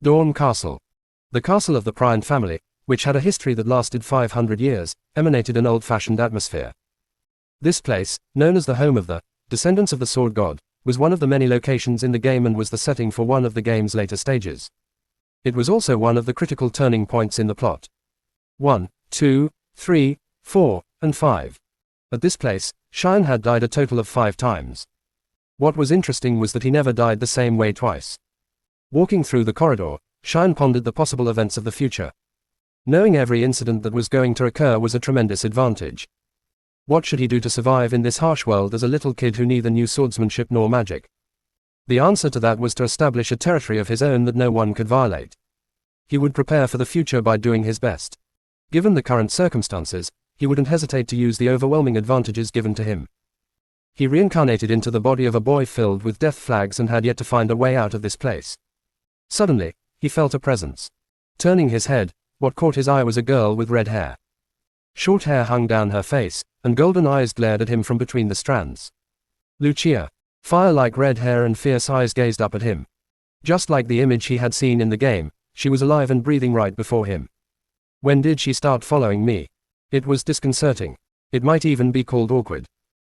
Dawn Castle. The castle of the Bryant family, which had a history that lasted 500 years, emanated an old-fashioned atmosphere. This place, known as the home of the descendants of the Sword God, was one of the many locations in the game and was the setting for one of the game's later stages. It was also one of the critical turning points in the plot. 1, 2, 3, 4, and 5. At this place, Shyen had died a total of 5 times. What was interesting was that he never died the same way twice. Walking through the corridor, Shyen pondered the possible events of the future. Knowing every incident that was going to occur was a tremendous advantage. What should he do to survive in this harsh world as a little kid who neither knew swordsmanship nor magic? The answer to that was to establish a territory of his own that no one could violate. He would prepare for the future by doing his best. Given the current circumstances, he wouldn't hesitate to use the overwhelming advantages given to him. He reincarnated into the body of a boy filled with death flags and had yet to find a way out of this place. Suddenly, he felt a presence. Turning his head, what caught his eye was a girl with red hair. Short hair hung down her face, and golden eyes glared at him from between the strands. Luchia. Fire-like red hair and fierce eyes gazed up at him. Just like the image he had seen in the game, she was alive and breathing right before him. When did she start following me? It was disconcerting. It might even be called awkward.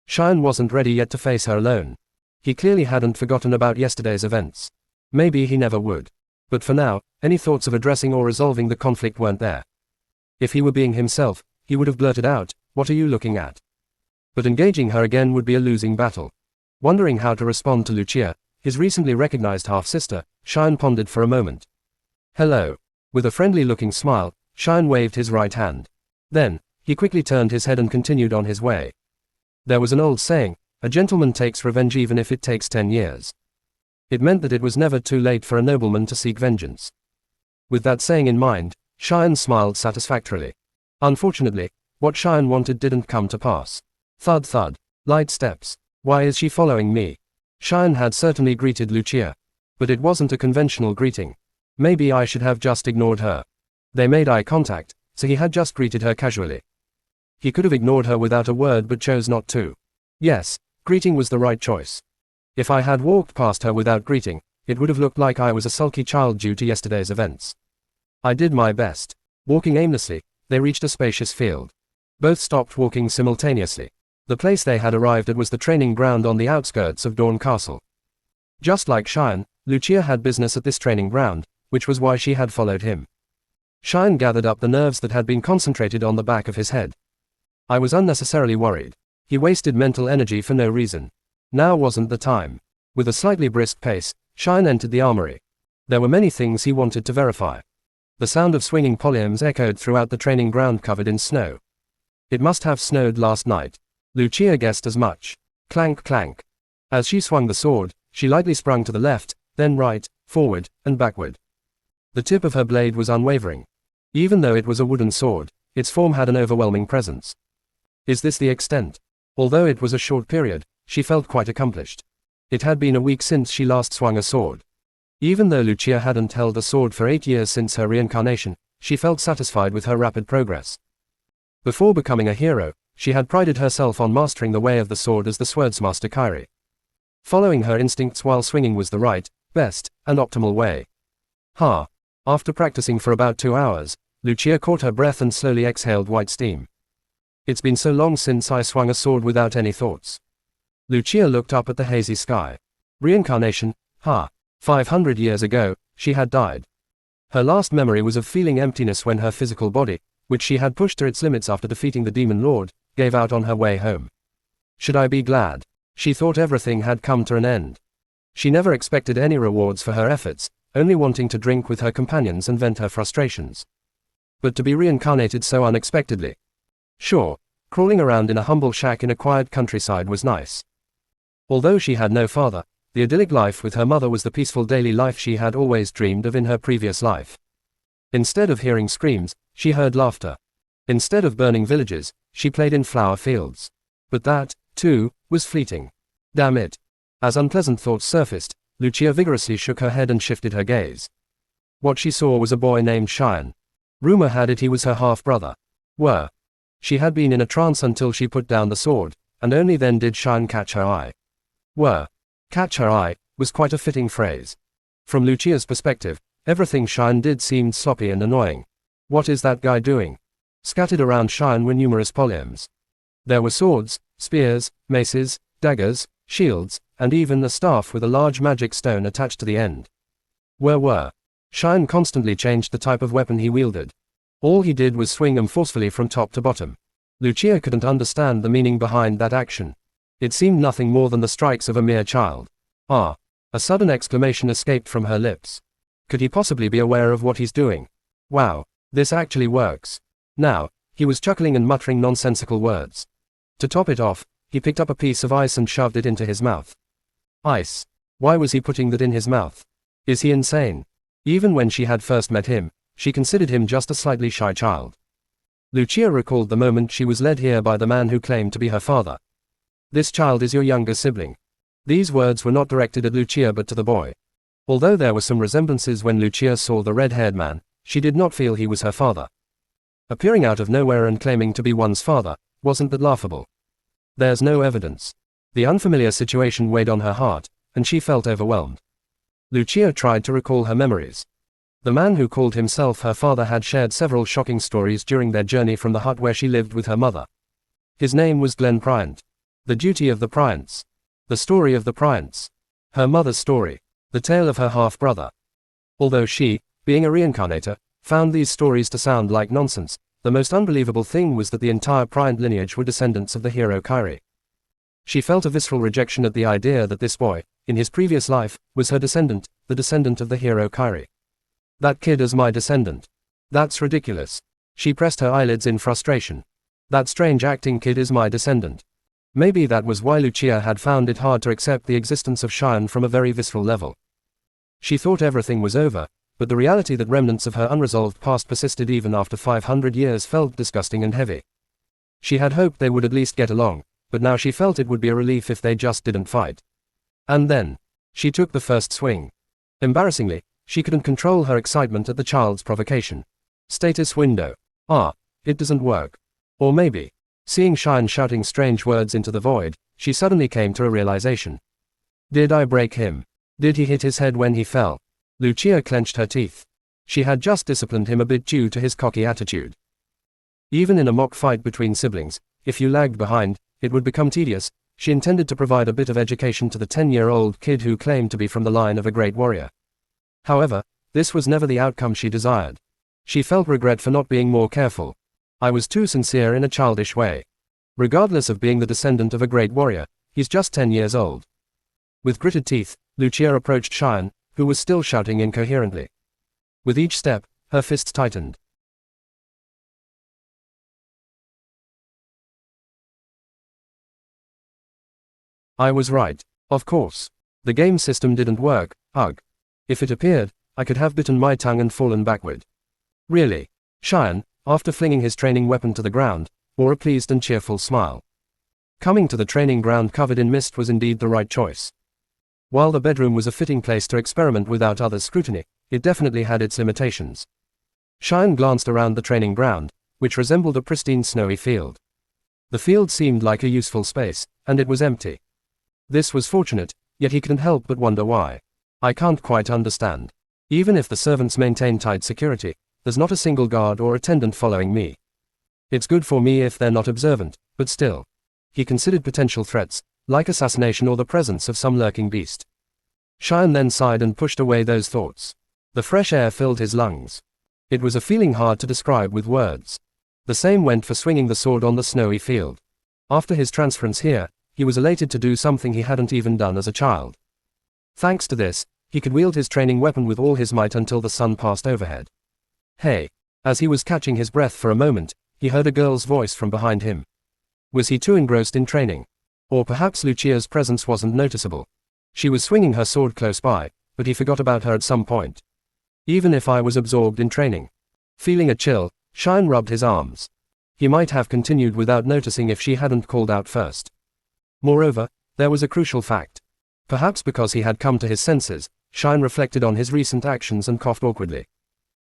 Shyen wasn't ready yet to face her alone. He clearly hadn't forgotten about yesterday's events. Maybe he never would. But for now, any thoughts of addressing or resolving the conflict weren't there. If he were being himself, he would have blurted out, "What are you looking at?" But engaging her again would be a losing battle. Wondering how to respond to Luchia, his recently recognized half-sister, Shyen pondered for a moment. "Hello." With a friendly-looking smile, Shyen waved his right hand. Then, he quickly turned his head and continued on his way. There was an old saying, "A gentleman takes revenge even if it takes 10 years." It meant that it was never too late for a nobleman to seek vengeance. With that saying in mind, Shyen smiled satisfactorily. Unfortunately, what Shyen wanted didn't come to pass. Thud thud. Light steps. "Why is she following me?" Shyen had certainly greeted Luchia. But it wasn't a conventional greeting. Maybe I should have just ignored her. They made eye contact, so he had just greeted her casually. He could have ignored her without a word but chose not to. Yes, greeting was the right choice. If I had walked past her without greeting, it would have looked like I was a sulky child due to yesterday's events. I did my best. Walking aimlessly, they reached a spacious field. Both stopped walking simultaneously. The place they had arrived at was the training ground on the outskirts of Dawn Castle. Just like Shyen, Luchia had business at this training ground, which was why she had followed him. Shyen gathered up the nerves that had been concentrated on the back of his head. I was unnecessarily worried. He wasted mental energy for no reason. Now wasn't the time. With a slightly brisk pace, Shyen entered the armory. There were many things he wanted to verify. The sound of swinging polearms echoed throughout the training ground covered in snow. It must have snowed last night. Luchia guessed as much. Clank clank. As she swung the sword, she lightly sprung to the left, then right, forward, and backward. The tip of her blade was unwavering. Even though it was a wooden sword, its form had an overwhelming presence. Is this the extent? Although it was a short period, she felt quite accomplished. It had been a week since she last swung a sword. Even though Luchia hadn't held a sword for 8 years since her reincarnation, she felt satisfied with her rapid progress. Before becoming a hero, she had prided herself on mastering the way of the sword as the swordsmaster Kairi. Following her instincts while swinging was the right, best, and optimal way. After practicing for about 2 hours, Luchia caught her breath and slowly exhaled white steam. It's been so long since I swung a sword without any thoughts. Luchia looked up at the hazy sky. Reincarnation, 500 years ago, she had died. Her last memory was of feeling emptiness when her physical body, which she had pushed to its limits after defeating the Demon Lord, gave out on her way home. Should I be glad? She thought everything had come to an end. She never expected any rewards for her efforts, only wanting to drink with her companions and vent her frustrations. But to be reincarnated so unexpectedly. Sure, crawling around in a humble shack in a quiet countryside was nice. Although she had no father, the idyllic life with her mother was the peaceful daily life she had always dreamed of in her previous life. Instead of hearing screams, she heard laughter. Instead of burning villages, she played in flower fields. But that, too, was fleeting. Damn it. As unpleasant thoughts surfaced, Luchia vigorously shook her head and shifted her gaze. What she saw was a boy named Shyen. Rumor had it he was her half-brother. She had been in a trance until she put down the sword, and only then did Shyen catch her eye. Catch her eye, was quite a fitting phrase. From Luchia's perspective, Everything Shyen did seemed sloppy and annoying. What is that guy doing? Scattered around Shyen were numerous polearms. There were swords, spears, maces, daggers, shields, and even a staff with a large magic stone attached to the end. Shyen constantly changed the type of weapon he wielded. All he did was swing them forcefully from top to bottom. Luchia couldn't understand the meaning behind that action. It seemed nothing more than the strikes of a mere child. Ah! A sudden exclamation escaped from her lips. Could he possibly be aware of what he's doing? Wow! This actually works. Now, he was chuckling and muttering nonsensical words. To top it off, he picked up a piece of ice and shoved it into his mouth. Ice. Why was he putting that in his mouth? Is he insane? Even when she had first met him, she considered him just a slightly shy child. Luchia recalled the moment she was led here by the man who claimed to be her father. This child is your younger sibling. These words were not directed at Luchia but to the boy. Although there were some resemblances when Luchia saw the red-haired man, she did not feel he was her father. Appearing out of nowhere and claiming to be one's father, wasn't that laughable? There's no evidence. The unfamiliar situation weighed on her heart, and she felt overwhelmed. Luchia tried to recall her memories. The man who called himself her father had shared several shocking stories during their journey from the hut where she lived with her mother. His name was Glenn Bryant. The duty of the Bryants. The story of the Bryants. Her mother's story. The tale of her half-brother. Although she, being a reincarnator, found these stories to sound like nonsense, the most unbelievable thing was that the entire Bryant lineage were descendants of the hero Kyrie. She felt a visceral rejection at the idea that this boy, in his previous life, was her descendant, the descendant of the hero Kyrie. That kid is my descendant. That's ridiculous. She pressed her eyelids in frustration. That strange acting kid is my descendant. Maybe that was why Luchia had found it hard to accept the existence of Shyen from a very visceral level. She thought everything was over, but the reality that remnants of her unresolved past persisted even after 500 years felt disgusting and heavy. She had hoped they would at least get along, but now she felt it would be a relief if they just didn't fight. And then, she took the first swing. Embarrassingly, she couldn't control her excitement at the child's provocation. Status window. Ah, it doesn't work. Or maybe, seeing Shyen shouting strange words into the void, she suddenly came to a realization. Did I break him? Did he hit his head when he fell? Luchia clenched her teeth. She had just disciplined him a bit due to his cocky attitude. Even in a mock fight between siblings, if you lagged behind, it would become tedious. She intended to provide a bit of education to the 10-year-old kid who claimed to be from the line of a great warrior. However, this was never the outcome she desired. She felt regret for not being more careful. I was too sincere in a childish way. Regardless of being the descendant of a great warrior, he's just 10 years old. With gritted teeth, Luchia approached Shyen, who was still shouting incoherently. With each step, her fists tightened. I was right. Of course. The game system didn't work, ugh. If it appeared, I could have bitten my tongue and fallen backward. Really? Shyen, after flinging his training weapon to the ground, wore a pleased and cheerful smile. Coming to the training ground covered in mist was indeed the right choice. While the bedroom was a fitting place to experiment without others' scrutiny, it definitely had its limitations. Shyen glanced around the training ground, which resembled a pristine snowy field. The field seemed like a useful space, and it was empty. This was fortunate, yet he couldn't help but wonder why. I can't quite understand. Even if the servants maintain tight security, there's not a single guard or attendant following me. It's good for me if they're not observant, but still. He considered potential threats, like assassination or the presence of some lurking beast. Shyen then sighed and pushed away those thoughts. The fresh air filled his lungs. It was a feeling hard to describe with words. The same went for swinging the sword on the snowy field. After his transference here, he was elated to do something he hadn't even done as a child. Thanks to this, he could wield his training weapon with all his might until the sun passed overhead. Hey! As he was catching his breath for a moment, he heard a girl's voice from behind him. Was he too engrossed in training? Or perhaps Luchia's presence wasn't noticeable. She was swinging her sword close by, but he forgot about her at some point. Even if I was absorbed in training. Feeling a chill, Shyen rubbed his arms. He might have continued without noticing if she hadn't called out first. Moreover, there was a crucial fact. Perhaps because he had come to his senses, Shyen reflected on his recent actions and coughed awkwardly.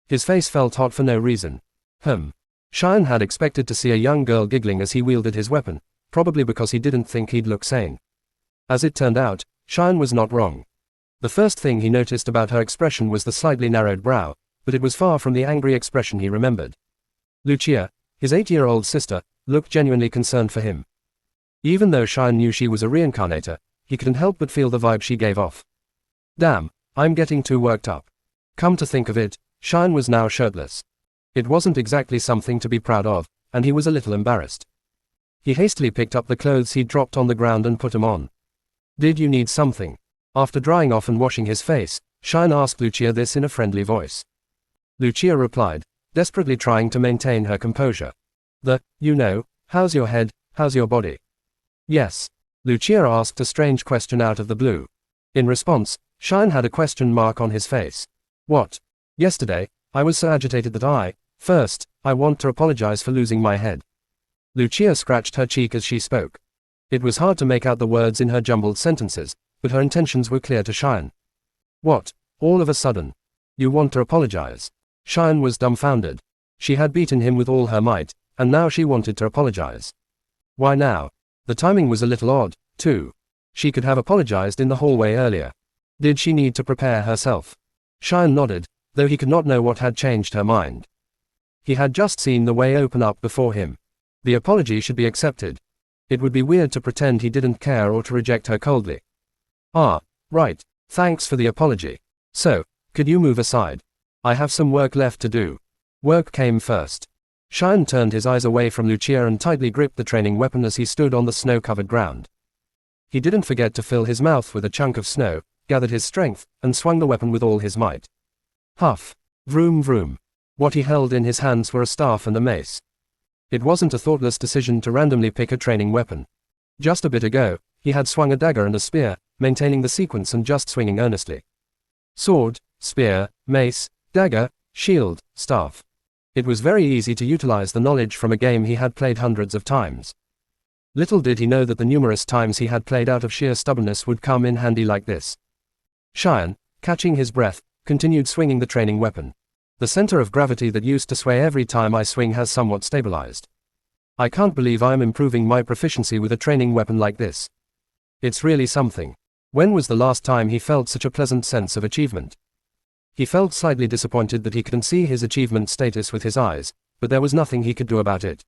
His face felt hot for no reason. Shyen had expected to see a young girl giggling as he wielded his weapon, probably because he didn't think he'd look sane. As it turned out, Shyen was not wrong. The first thing he noticed about her expression was the slightly narrowed brow, but it was far from the angry expression he remembered. Luchia, his 8-year-old sister, looked genuinely concerned for him. Even though Shyen knew she was a reincarnator, he couldn't help but feel the vibe she gave off. Damn, I'm getting too worked up. Come to think of it, Shyen was now shirtless. It wasn't exactly something to be proud of, and he was a little embarrassed. He hastily picked up the clothes he'd dropped on the ground and put them on. Did you need something? After drying off and washing his face, Shyen asked Luchia this in a friendly voice. Luchia replied, desperately trying to maintain her composure. How's your head, how's your body? Yes. Luchia asked a strange question out of the blue. In response, Shyen had a question mark on his face. What? Yesterday, I was so agitated that I want to apologize for losing my head. Luchia scratched her cheek as she spoke. It was hard to make out the words in her jumbled sentences, but her intentions were clear to Shyen. What, all of a sudden? You want to apologize? Shyen was dumbfounded. She had beaten him with all her might, and now she wanted to apologize. Why now? The timing was a little odd, too. She could have apologized in the hallway earlier. Did she need to prepare herself? Shyen nodded, though he could not know what had changed her mind. He had just seen the way open up before him. The apology should be accepted. It would be weird to pretend he didn't care or to reject her coldly. Ah, right, thanks for the apology. So, could you move aside? I have some work left to do. Work came first. Shyen turned his eyes away from Luchia and tightly gripped the training weapon as he stood on the snow-covered ground. He didn't forget to fill his mouth with a chunk of snow, gathered his strength, and swung the weapon with all his might. Huff. Vroom vroom. What he held in his hands were a staff and a mace. It wasn't a thoughtless decision to randomly pick a training weapon. Just a bit ago, he had swung a dagger and a spear, maintaining the sequence and just swinging earnestly. Sword, spear, mace, dagger, shield, staff. It was very easy to utilize the knowledge from a game he had played hundreds of times. Little did he know that the numerous times he had played out of sheer stubbornness would come in handy like this. Shyen, catching his breath, continued swinging the training weapon. The center of gravity that used to sway every time I swing has somewhat stabilized. I can't believe I am improving my proficiency with a training weapon like this. It's really something. When was the last time he felt such a pleasant sense of achievement? He felt slightly disappointed that he couldn't see his achievement status with his eyes, but there was nothing he could do about it.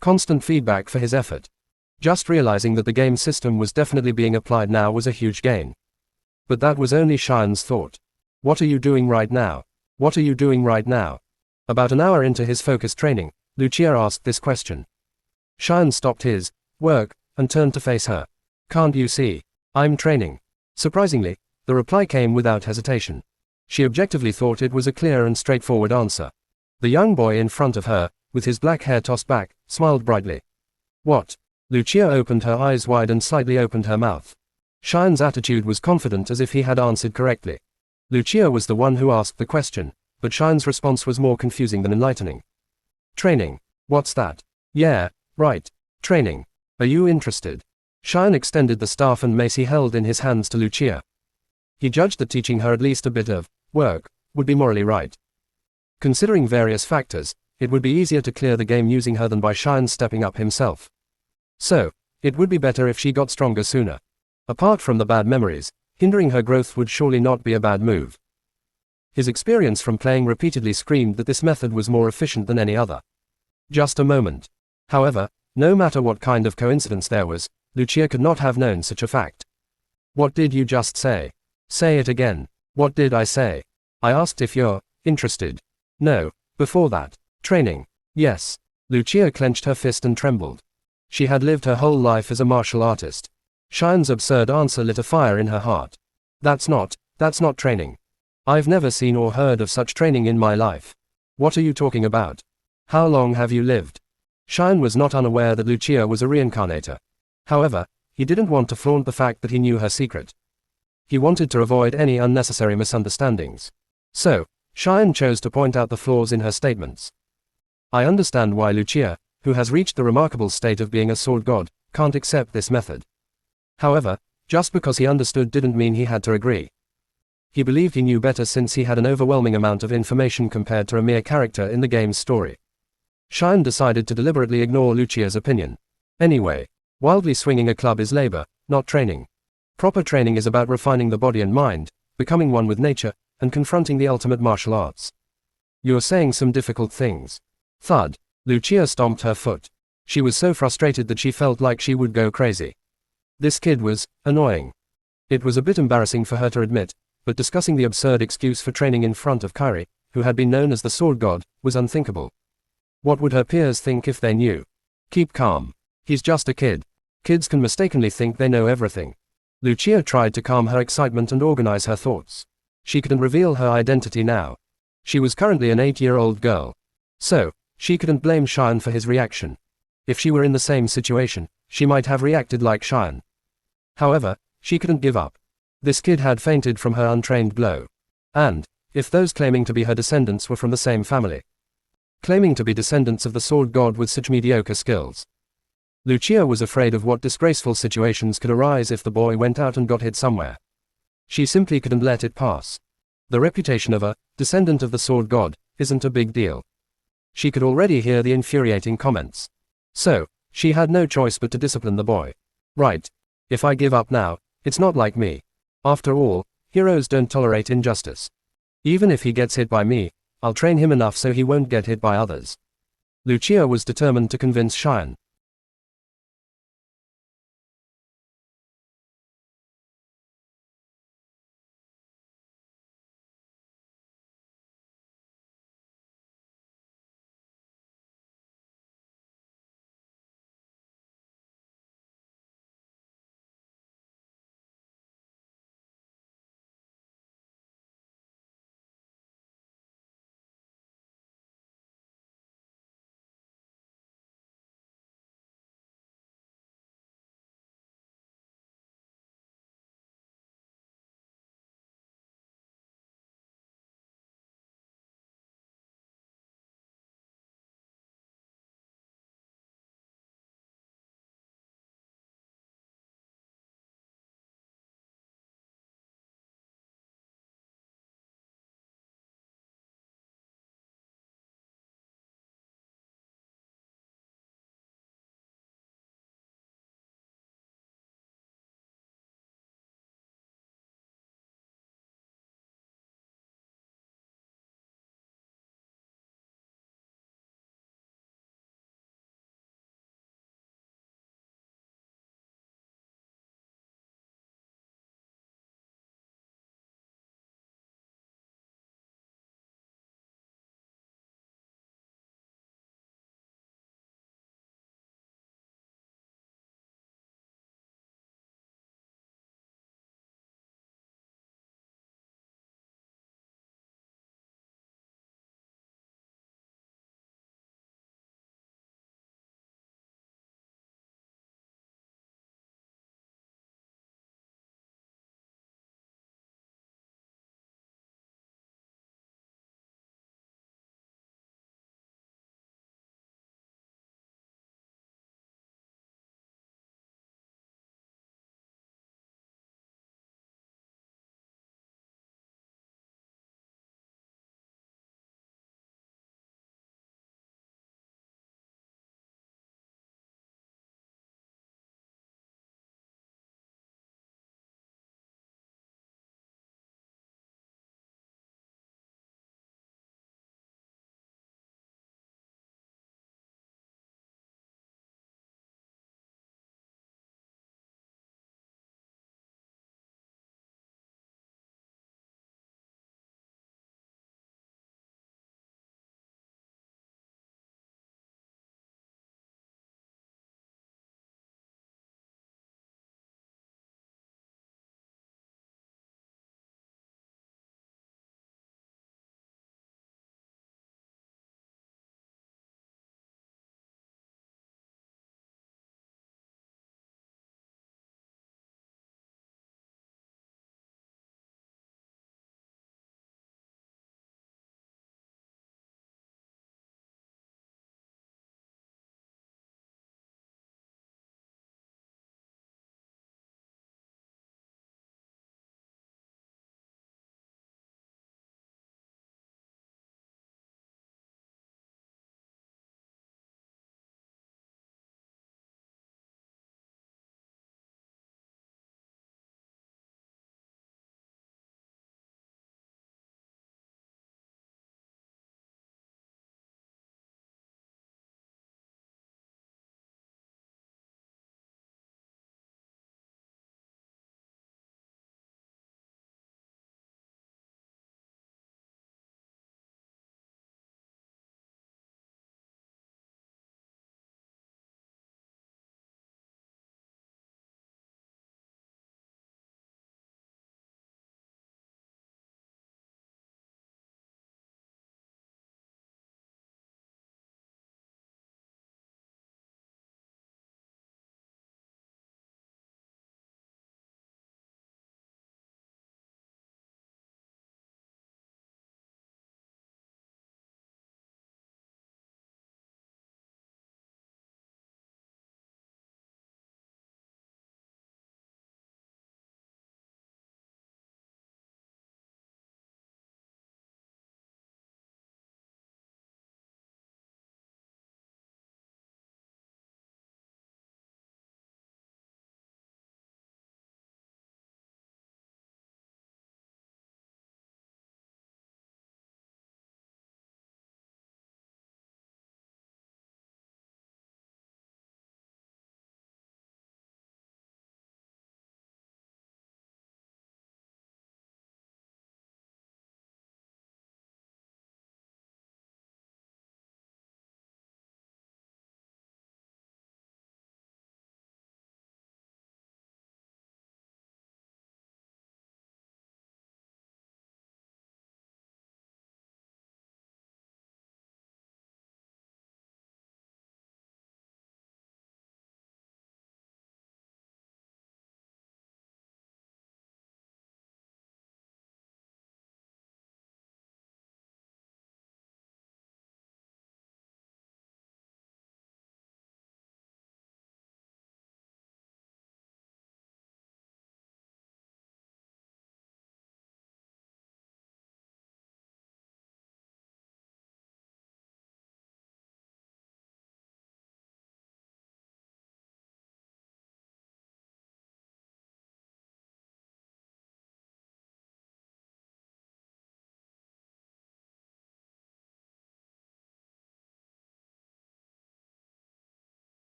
Constant feedback for his effort. Just realizing that the game system was definitely being applied now was a huge gain. But that was only Shyen's thought. What are you doing right now? What are you doing right now? About an hour into his focus training, Luchia asked this question. Shyen stopped his work and turned to face her. Can't you see? I'm training. Surprisingly, the reply came without hesitation. She objectively thought it was a clear and straightforward answer. The young boy in front of her, with his black hair tossed back, smiled brightly. What? Luchia opened her eyes wide and slightly opened her mouth. Shyen's attitude was confident as if he had answered correctly. Luchia was the one who asked the question, but Shyen's response was more confusing than enlightening. Training. What's that? Yeah, right. Training. Are you interested? Shyen extended the staff and mace he held in his hands to Luchia. He judged that teaching her at least a bit of work would be morally right. Considering various factors, it would be easier to clear the game using her than by Shyen stepping up himself. So, it would be better if she got stronger sooner. Apart from the bad memories, hindering her growth would surely not be a bad move. His experience from playing repeatedly screamed that this method was more efficient than any other. Just a moment. However, no matter what kind of coincidence there was, Luchia could not have known such a fact. What did you just say? Say it again. What did I say? I asked if you're interested. No, before that. Training. Yes. Luchia clenched her fist and trembled. She had lived her whole life as a martial artist. Shyen's absurd answer lit a fire in her heart. That's not training. I've never seen or heard of such training in my life. What are you talking about? How long have you lived? Shyen was not unaware that Luchia was a reincarnator. However, he didn't want to flaunt the fact that he knew her secret. He wanted to avoid any unnecessary misunderstandings. So, Shyen chose to point out the flaws in her statements. I understand why Luchia, who has reached the remarkable state of being a sword god, can't accept this method. However, just because he understood didn't mean he had to agree. He believed he knew better since he had an overwhelming amount of information compared to a mere character in the game's story. Shyen decided to deliberately ignore Luchia's opinion. Anyway, wildly swinging a club is labor, not training. Proper training is about refining the body and mind, becoming one with nature, and confronting the ultimate martial arts. You're saying some difficult things. Thud. Luchia stomped her foot. She was so frustrated that she felt like she would go crazy. This kid was annoying. It was a bit embarrassing for her to admit, but discussing the absurd excuse for training in front of Kairi, who had been known as the sword god, was unthinkable. What would her peers think if they knew? Keep calm. He's just a kid. Kids can mistakenly think they know everything. Luchia tried to calm her excitement and organize her thoughts. She couldn't reveal her identity now. She was currently an 8-year-old girl. So, she couldn't blame Shyen for his reaction. If she were in the same situation, she might have reacted like Shyen. However, she couldn't give up. This kid had fainted from her untrained blow. And, if those claiming to be her descendants were from the same family. Claiming to be descendants of the sword god with such mediocre skills. Luchia was afraid of what disgraceful situations could arise if the boy went out and got hit somewhere. She simply couldn't let it pass. The reputation of a descendant of the sword god isn't a big deal. She could already hear the infuriating comments. So, she had no choice but to discipline the boy. Right. If I give up now, it's not like me. After all, heroes don't tolerate injustice. Even if he gets hit by me, I'll train him enough so he won't get hit by others. Luchia was determined to convince Shyen.